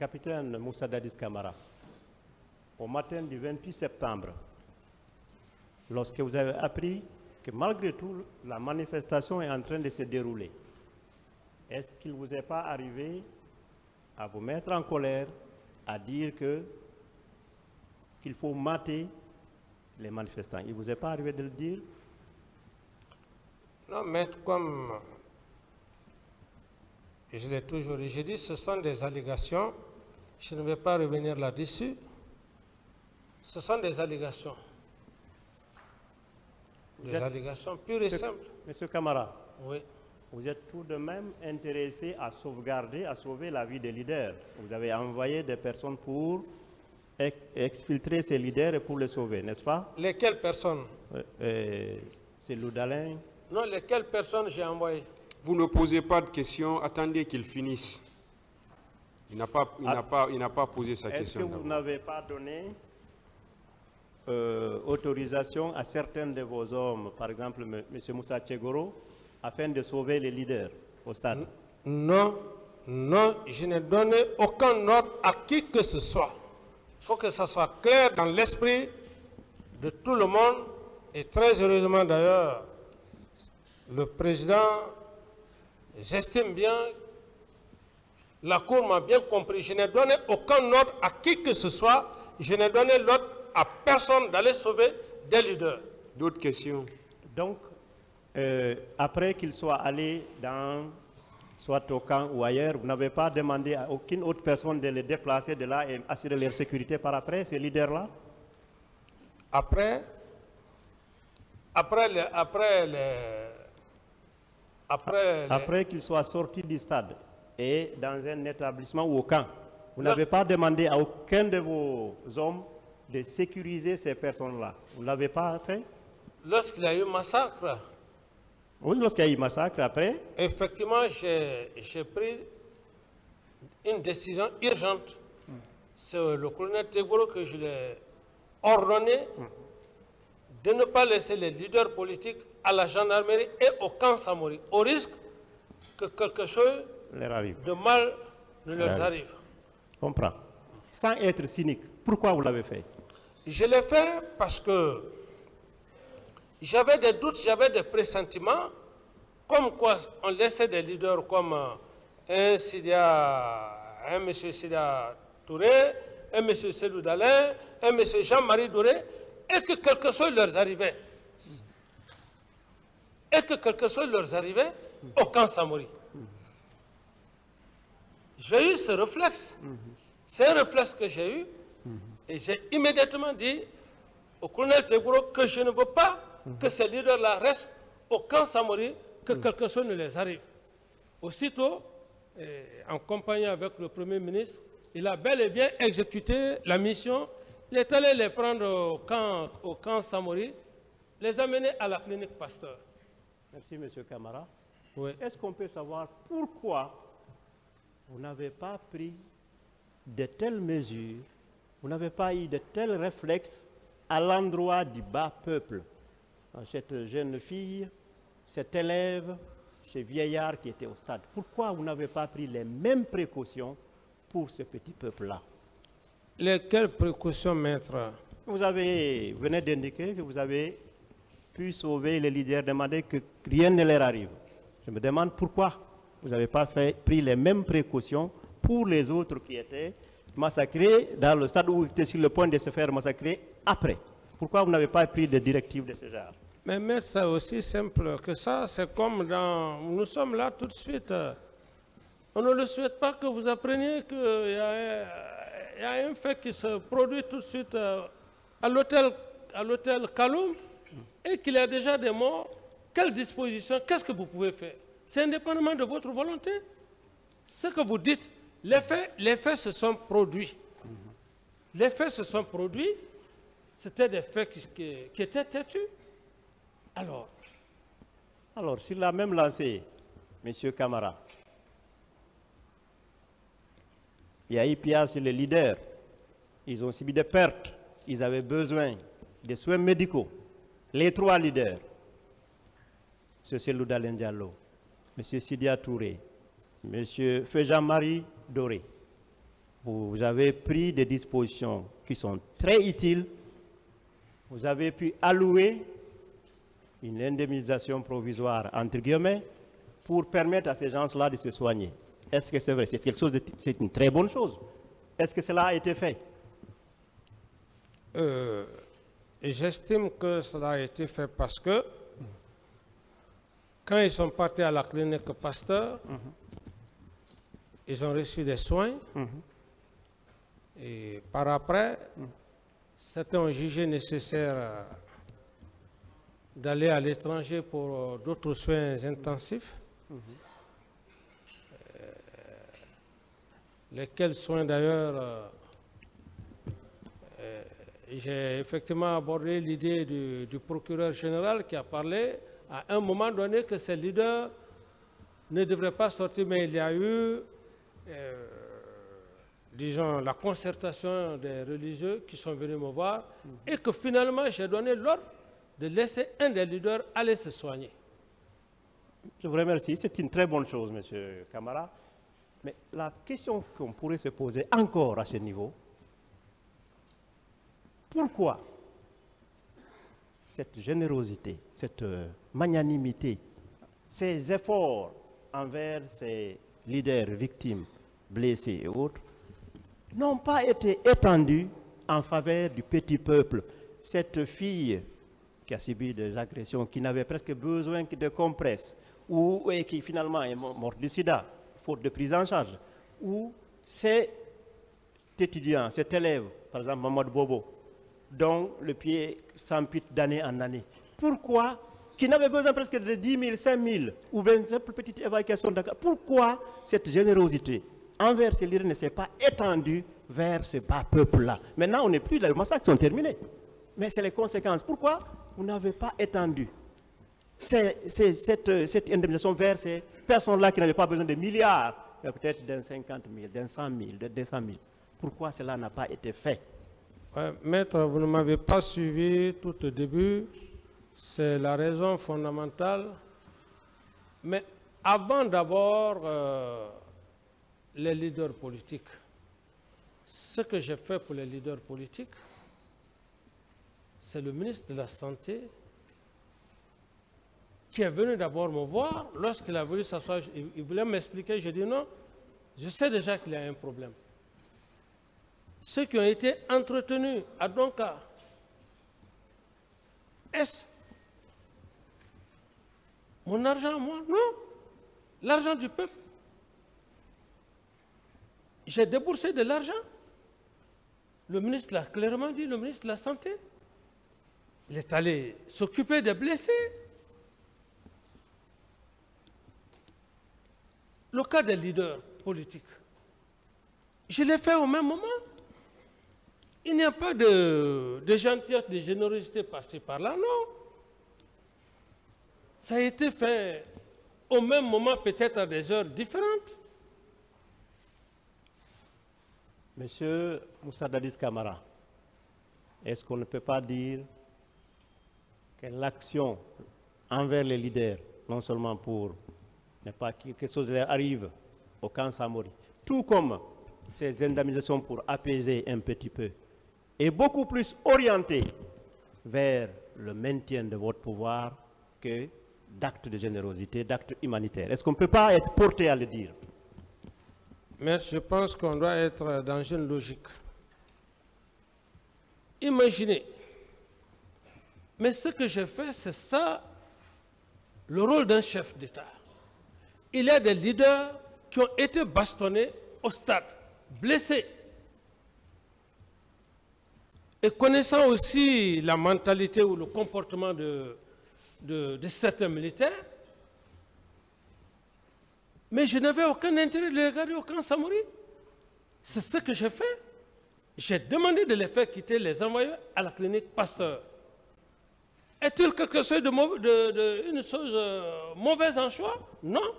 Capitaine Moussa Dadis Camara, au matin du 28 septembre, lorsque vous avez appris que malgré tout, la manifestation est en train de se dérouler, est-ce qu'il ne vous est pas arrivé à vous mettre en colère, à dire qu'il faut mater les manifestants? Il ne vous est pas arrivé de le dire? Non, maître, comme je l'ai toujours dit, j'ai dit ce sont des allégations. Je ne vais pas revenir là-dessus. Ce sont des allégations. Des allégations pures et simples. Monsieur Camara, oui. Vous êtes tout de même intéressé à sauvegarder, à sauver la vie des leaders. Vous avez envoyé des personnes pour exfiltrer ces leaders et pour les sauver, n'est-ce pas? Lesquelles personnes? C'est Loudalin. Non, lesquelles personnes j'ai envoyé? Vous ne posez pas de questions, attendez qu'il finisse. Il n'a pas posé sa question. Est-ce que vous n'avez pas donné autorisation à certains de vos hommes, par exemple M. Moussa Tchegoro, afin de sauver les leaders au stade? Non, non, je n'ai donné aucun ordre à qui que ce soit. Il faut que ça soit clair dans l'esprit de tout le monde. Et très heureusement d'ailleurs, le président, j'estime bien, la Cour m'a bien compris. Je n'ai donné aucun ordre à qui que ce soit. Je n'ai donné l'ordre à personne d'aller sauver des leaders. D'autres questions? Donc, après qu'ils soient allés soit au camp ou ailleurs, vous n'avez pas demandé à aucune autre personne de les déplacer de là et assurer leur sécurité par après, ces leaders-là? Après qu'ils soient sortis du stade et dans un établissement ou au camp, vous n'avez pas demandé à aucun de vos hommes de sécuriser ces personnes-là? Vous ne l'avez pas fait? Lorsqu'il y a eu massacre. Oui, lorsqu'il y a eu massacre, après? Effectivement, j'ai pris une décision urgente. C'est le colonel Tegoro que je l'ai ordonné de ne pas laisser les leaders politiques à la gendarmerie et au camp Samori, au risque que quelque chose de mal ne leur arrive. Je comprends. Sans être cynique, pourquoi vous l'avez fait? Je l'ai fait parce que j'avais des doutes, j'avais des pressentiments, comme quoi on laissait des leaders comme un M. Sidia Touré, un M. Selou Dalin, un M. Jean-Marie Doré, et que quelque chose leur arrivait. Au camp Samori. J'ai eu ce réflexe. C'est un réflexe que j'ai eu. Et j'ai immédiatement dit au colonel Tegoro que je ne veux pas que ces leaders-là restent au camp Samori, que quelque chose ne les arrive. Aussitôt, en compagnie avec le Premier ministre, il a bel et bien exécuté la mission. Il est allé les prendre au camp Samori, les amener à la clinique Pasteur. Merci, M. Camara. Oui. Est-ce qu'on peut savoir pourquoi vous n'avez pas pris de telles mesures, vous n'avez pas eu de tels réflexes à l'endroit du bas peuple? Cette jeune fille, cet élève, ce vieillard qui était au stade. Pourquoi vous n'avez pas pris les mêmes précautions pour ce petit peuple-là? Quelles précautions, maître? Vous venez d'indiquer que vous avez pu sauver les leaders, demander que rien ne leur arrive. Je me demande pourquoi vous n'avez pas pris les mêmes précautions pour les autres qui étaient massacrés dans le stade où ils étaient sur le point de se faire massacrer après. Pourquoi vous n'avez pas pris de directives de ce genre? Mais maître, c'est aussi simple que ça. C'est comme dans... Nous sommes là tout de suite. On ne le souhaite pas que vous appreniez qu'il y a un fait qui se produit tout de suite à l'hôtel Kaloum et qu'il y a déjà des morts. Quelle disposition, qu'est-ce que vous pouvez faire? C'est indépendamment de votre volonté. Ce que vous dites, les faits se sont produits. Les faits se sont produits. C'était des faits qui étaient têtus. Alors, s'il l'a même lancé, M. Camara, il y a eu pire sur les leaders. Ils ont subi des pertes. Ils avaient besoin de soins médicaux. Les 3 leaders, M. Selou Dalin Diallo, M. Sidia Touré, M. Jean-Marie Doré, vous avez pris des dispositions qui sont très utiles. Vous avez pu allouer une indemnisation provisoire, entre guillemets, pour permettre à ces gens-là de se soigner. Est-ce que c'est vrai? C'est une très bonne chose. Est-ce que cela a été fait? J'estime que cela a été fait parce que quand ils sont partis à la clinique Pasteur, ils ont reçu des soins et par après, certains ont jugé nécessaire d'aller à l'étranger pour d'autres soins intensifs, lesquels soins d'ailleurs, j'ai effectivement abordé l'idée du procureur général qui a parlé à un moment donné que ces leaders ne devraient pas sortir, mais il y a eu, disons, la concertation des religieux qui sont venus me voir et que finalement j'ai donné l'ordre de laisser un des leaders aller se soigner. Je vous remercie. C'est une très bonne chose, M. Camara. Mais la question qu'on pourrait se poser encore à ce niveau, pourquoi cette générosité, cette magnanimité, ces efforts envers ces leaders victimes, blessés et autres, n'ont pas été étendus en faveur du petit peuple? Cette fille qui a subi des agressions, qui n'avait presque besoin que de compresses, et qui finalement est morte du sida, faute de prise en charge, ou cet étudiant, cet élève, par exemple Mamadou Bobo, dont le pied s'ampute d'année en année. Pourquoi, qui n'avait besoin presque de 10 000, 5 000, ou bien une simple petite évacuation d'accueil, pourquoi cette générosité envers ces leaders ne s'est pas étendue vers ce bas peuple-là? Maintenant, on n'est plus, les massacres sont terminés. Mais c'est les conséquences. Pourquoi vous n'avez pas étendu cette indemnisation vers ces personnes-là qui n'avaient pas besoin de milliards, mais peut-être d'un 50 000, d'un 100 000, de 200 000? Pourquoi cela n'a pas été fait? Maître, vous ne m'avez pas suivi tout au début. C'est la raison fondamentale. Mais avant d'abord les leaders politiques, ce que j'ai fait pour les leaders politiques, c'est le ministre de la Santé qui est venu d'abord me voir. Lorsqu'il a voulu s'asseoir, il voulait m'expliquer. J'ai dit non, je sais déjà qu'il y a un problème. Ceux qui ont été entretenus à Donka, est-ce mon argent, moi? Non, l'argent du peuple. J'ai déboursé de l'argent. Le ministre l'a clairement dit, le ministre de la Santé. Il est allé s'occuper des blessés. Le cas des leaders politiques, je l'ai fait au même moment. Il n'y a pas de gentillesse, de générosité par-ci, par-là, non. Ça a été fait au même moment, peut-être à des heures différentes. Monsieur Moussa Dadis Camara, est-ce qu'on ne peut pas dire que l'action envers les leaders, non seulement pour ne pas que quelque chose leur arrive au camp Samori, tout comme ces indemnisations pour apaiser un petit peu, est beaucoup plus orientée vers le maintien de votre pouvoir que d'actes de générosité, d'actes humanitaires? Est-ce qu'on ne peut pas être porté à le dire? Mais je pense qu'on doit être dans une logique. Imaginez. Mais ce que j'ai fait, c'est ça, le rôle d'un chef d'État. Il y a des leaders qui ont été bastonnés au stade, blessés. Et connaissant aussi la mentalité ou le comportement de certains militaires, mais je n'avais aucun intérêt de les regarder au camp Samori. C'est ce que j'ai fait. J'ai demandé de les faire quitter, les envoyer à la clinique Pasteur. Est-il quelque chose une chose mauvaise en soi? Non.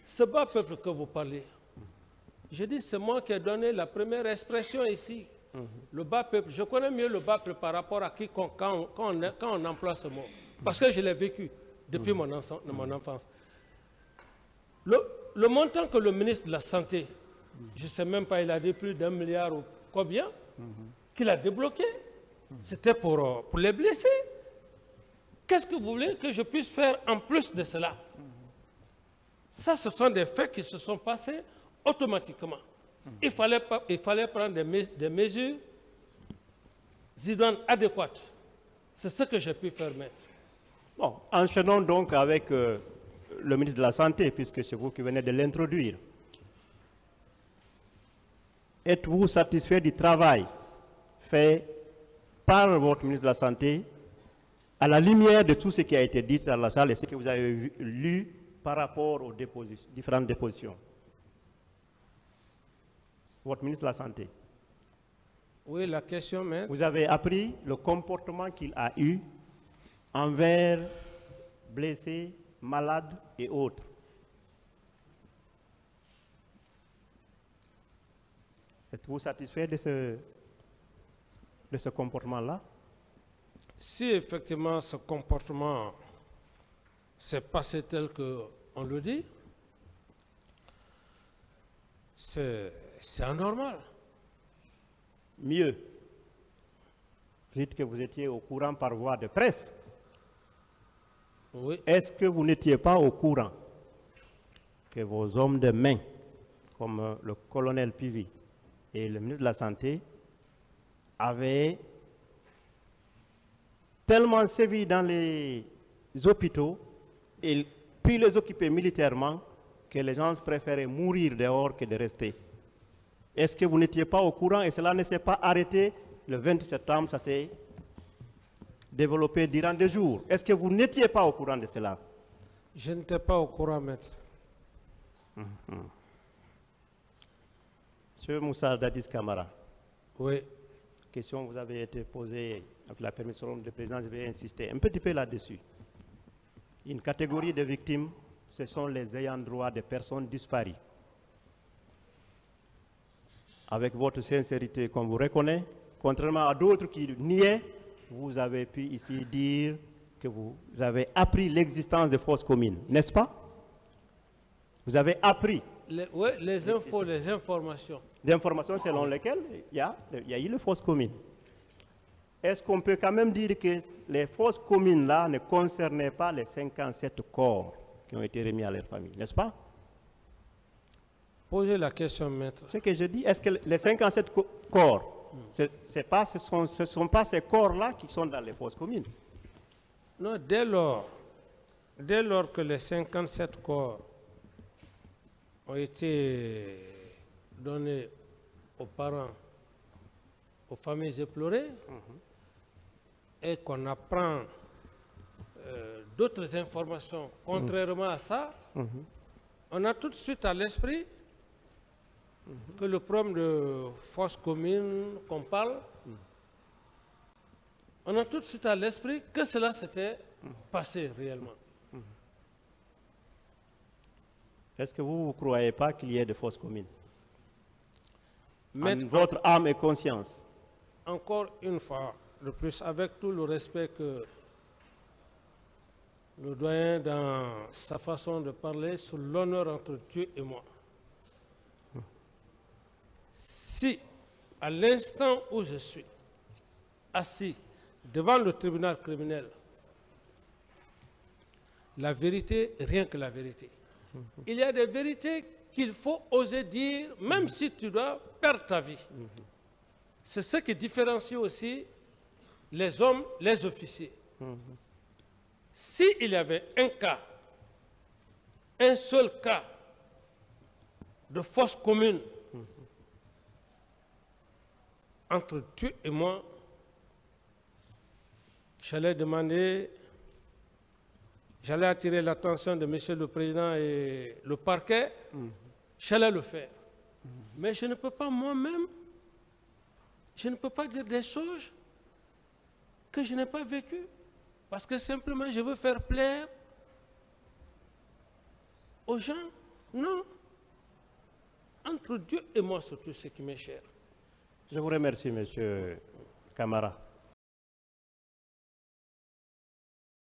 Ce bas peuple que vous parlez, je dis c'est moi qui ai donné la première expression ici. Le bas peuple, je connais mieux le bas peuple par rapport à quiconque quand on emploie ce mot. Parce que je l'ai vécu depuis mon enfance. Le montant que le ministre de la Santé Je ne sais même pas, il a dit plus d'1 milliard ou combien, qu'il a débloqué. C'était pour les blessés. Qu'est-ce que vous voulez que je puisse faire en plus de cela? Ça, ce sont des faits qui se sont passés automatiquement. Il fallait prendre des mesures idoines adéquates. C'est ce que j'ai pu faire mettre. Bon, enchaînons donc avec le ministre de la Santé, puisque c'est vous qui venez de l'introduire. Êtes-vous satisfait du travail fait par votre ministre de la Santé à la lumière de tout ce qui a été dit dans la salle et ce que vous avez lu par rapport aux différentes dépositions? Votre ministre de la Santé. Oui, la question, mais... Vous avez appris le comportement qu'il a eu envers blessés, malades et autres. Êtes-vous satisfait de ce comportement-là? Si effectivement ce comportement s'est passé tel qu'on le dit, c'est anormal. Mieux, vous dites que vous étiez au courant par voie de presse. Oui. Est-ce que vous n'étiez pas au courant que vos hommes de main, comme le colonel Pivi et le ministre de la Santé, avaient tellement sévi dans les hôpitaux et puis les occuper militairement que les gens préféraient mourir dehors que de rester? Est-ce que vous n'étiez pas au courant et cela ne s'est pas arrêté le 28 septembre, ça s'est développé durant 2 jours? Est-ce que vous n'étiez pas au courant de cela? Je n'étais pas au courant, maître. Monsieur Moussa Dadis Camara. Oui. Question vous avez été posée avec la permission du président, je vais insister un petit peu là-dessus. Une catégorie de victimes, ce sont les ayants droit des personnes disparues. Avec votre sincérité qu'on vous reconnaît, contrairement à d'autres qui niaient, vous avez pu ici dire que vous avez appris l'existence de fausses communes, n'est-ce pas? Vous avez appris. Oui, les infos, les informations. Des informations selon lesquelles il y a eu les fausses communes. Est-ce qu'on peut quand même dire que les fausses communes-là ne concernaient pas les 57 corps qui ont été remis à leur famille, n'est-ce pas? Posez la question, maître. Ce que je dis, est-ce que les 57 corps, ce ne sont pas ces corps-là qui sont dans les fausses communes? Non, dès lors que les 57 corps ont été donnés aux parents, aux familles éplorées, et qu'on apprend d'autres informations contrairement à ça, on a tout de suite à l'esprit que le problème de fausses communes qu'on parle, on a tout de suite à l'esprit que cela s'était passé réellement. Est-ce que vous ne croyez pas qu'il y ait de fausses communes? Mais en votre âme et conscience. Encore une fois de plus, avec tout le respect que le doyen dans sa façon de parler sur l'honneur entre Dieu et moi. Si, à l'instant où je suis assis devant le tribunal criminel, la vérité, rien que la vérité. Il y a des vérités qu'il faut oser dire, même si tu dois perdre ta vie. C'est ce qui différencie aussi les hommes, les officiers. S'il y avait un seul cas de fausse commune entre Dieu et moi, j'allais attirer l'attention de M. le Président et le parquet, j'allais le faire. Mais je ne peux pas moi-même, je ne peux pas dire des choses que je n'ai pas vécues, parce que simplement je veux faire plaire aux gens. Non. Entre Dieu et moi, surtout ce qui m'est cher. Je vous remercie, M. Camara.